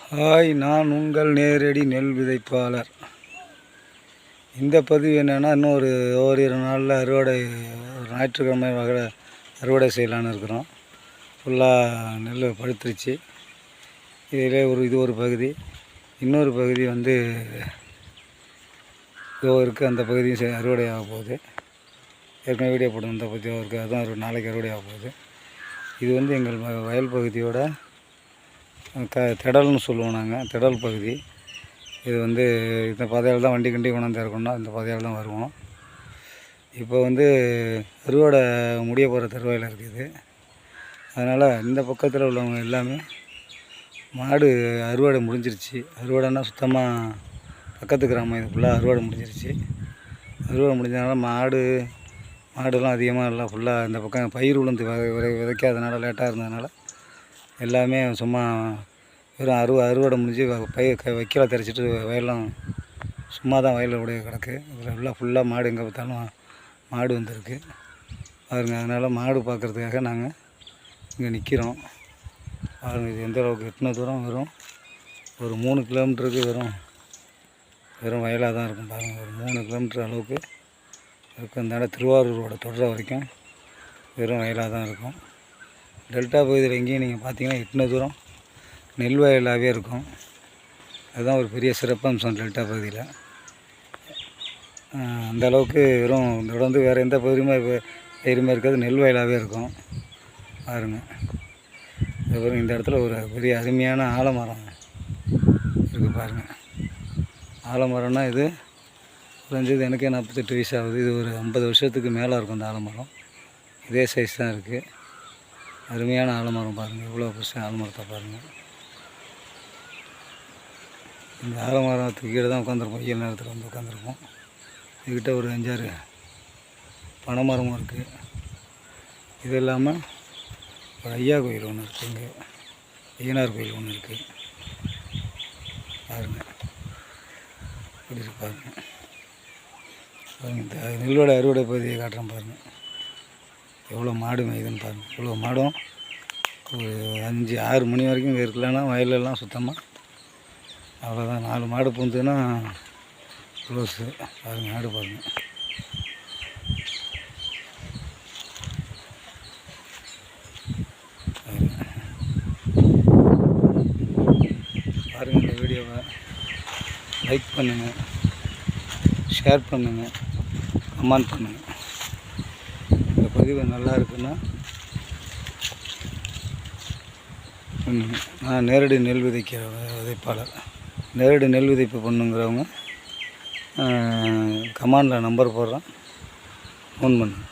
Hi, நான் உங்கள் நேரடி நெல் விதைப்பாளர். இந்த பதிவு என்னென்னா, இன்னும் ஓரிரு நாளில் அறுவடை, ஒரு ஞாயிற்றுக்கிழமை அறுவடை செய்யலான்னு இருக்கிறோம். ஃபுல்லாக நெல் பழுத்துருச்சு. இதிலே இது ஒரு பகுதி, இன்னொரு பகுதி இதோ இருக்குது. அந்த பகுதியும் அறுவடை ஆக போகுது. ஏற்கனவே வீடியோ போட்டு அந்த பகுதியாக இருக்குது, அதுவும் ஒரு நாளைக்கு அறுவடை ஆக போகுது. இது எங்கள் வயல் பகுதியோட திடல்னு சொல்லுவோம் நாங்கள், திடல் பகுதி. இது இந்த பாதையால் தான் வண்டி கொண்டாந்து இறக்கணும். இந்த பாதையால் தான் வருவோம். இப்போ அறுவடை முடிய போகிற தருவாயில் இருக்குது. அதனால் இந்த பக்கத்தில் உள்ளவங்க எல்லாமே மாடு அறுவடை முடிஞ்சிருச்சு. அறுவடைன்னா சுத்தமாக பக்கத்து கிராமம், இது ஃபுல்லாக அறுவடை முடிஞ்சிருச்சு. அறுவடை முடிஞ்சதுனால மாடுலாம் அதிகமாக இல்லை. ஃபுல்லாக இந்த பக்கம் பயிர் உளுந்து விதைக்காதனால, லேட்டாக இருந்ததுனால எல்லாமே சும்மா வெறும் அறுவடை முடிஞ்சு வைக்கல தெரிச்சிட்டு வயல்லாம் சும்மா தான் வயலில் உடைய கிடக்கு. இதில் ஃபுல்லாக மாடு, எங்கே பார்த்தாலும் மாடு வந்திருக்கு பாருங்க. அதனால் மாடு பார்க்குறதுக்காக நாங்கள் இங்கே நிற்கிறோம் பாருங்க. இது எந்த அளவுக்கு எட்டின தூரம் வெறும் ஒரு 3 கிலோமீட்டருக்கு வெறும் வயலாக தான் இருக்கும் பாருங்கள். ஒரு 3 கிலோமீட்டர் அளவுக்கு இருக்கும். இந்த இடம் திருவாரூரோட தொடர வரைக்கும் வெறும் வயலாக தான் இருக்கும். டெல்டா பகுதியில் எங்கேயும் நீங்கள் பார்த்தீங்கன்னா எட்டின தூரம் நெல் வயலாகவே இருக்கும். அதுதான் ஒரு பெரிய சிறப்பம்சம் டெல்டா பகுதியில். அந்த அளவுக்கு வெறும் இந்த இடம் வேறு எந்த பகுதியுமே இருக்காது, நெல் வயலாகவே இருக்கும் பாருங்கள். அதுக்கப்புறம் இந்த இடத்துல ஒரு பெரிய அருமையான ஆலமரம் இருக்குது பாருங்கள். ஆலமரம்னா இது குறைஞ்சது எனக்கே 48 வயசு ஆகுது. இது ஒரு 50 வருஷத்துக்கு மேலே இருக்கும் இந்த ஆலமரம். இதே சைஸ் தான் இருக்குது. அருமையான ஆலமரம் பாருங்கள். இவ்வளோ பெருசு ஆலமரத்தை பாருங்கள். இந்த ஆலமரத்துக்கு கீழே தான் உட்காந்துருப்போம். வெயில் நேரத்தில் உட்காந்துருப்போம். இதுக்கிட்ட ஒரு 5-6 பனைமரமும் இருக்குது. இது இல்லாமல் ஒரு ஐயா கோயில் ஒன்று இருக்குது. இங்கே ஐயனார் கோயில் ஒன்று இருக்குது பாருங்கள். இப்படி இருக்கு பாருங்கள். இந்த நெல்லோட அறுவடை பகுதியை காட்டுறேன் பாருங்கள். எவ்வளோ மாடு மேய்துன்னு பாருங்கள். இவ்வளோ மாடும் ஒரு 5-6 மணி வரைக்கும் இங்கே இருக்கலன்னா வயலெல்லாம் சுத்தமாக அவ்வளோதான். 4 மாடு பூந்துன்னா க்ளோஸு பாருங்கள். மாடு பாருங்கள். பாருங்கள். இந்த வீடியோவை லைக் பண்ணுங்கள், ஷேர் பண்ணுங்கள், கமெண்ட் பண்ணுங்கள். இந்த பதிவு நல்லா இருக்குன்னா நான் நேரடி நெல் விதைப்பாளர். நேரடி நெல் விதைப்பு பண்ணுங்கிறவங்க கமாண்டில் நம்பர் போடுறேன், ஃபோன் பண்ணுங்கள்.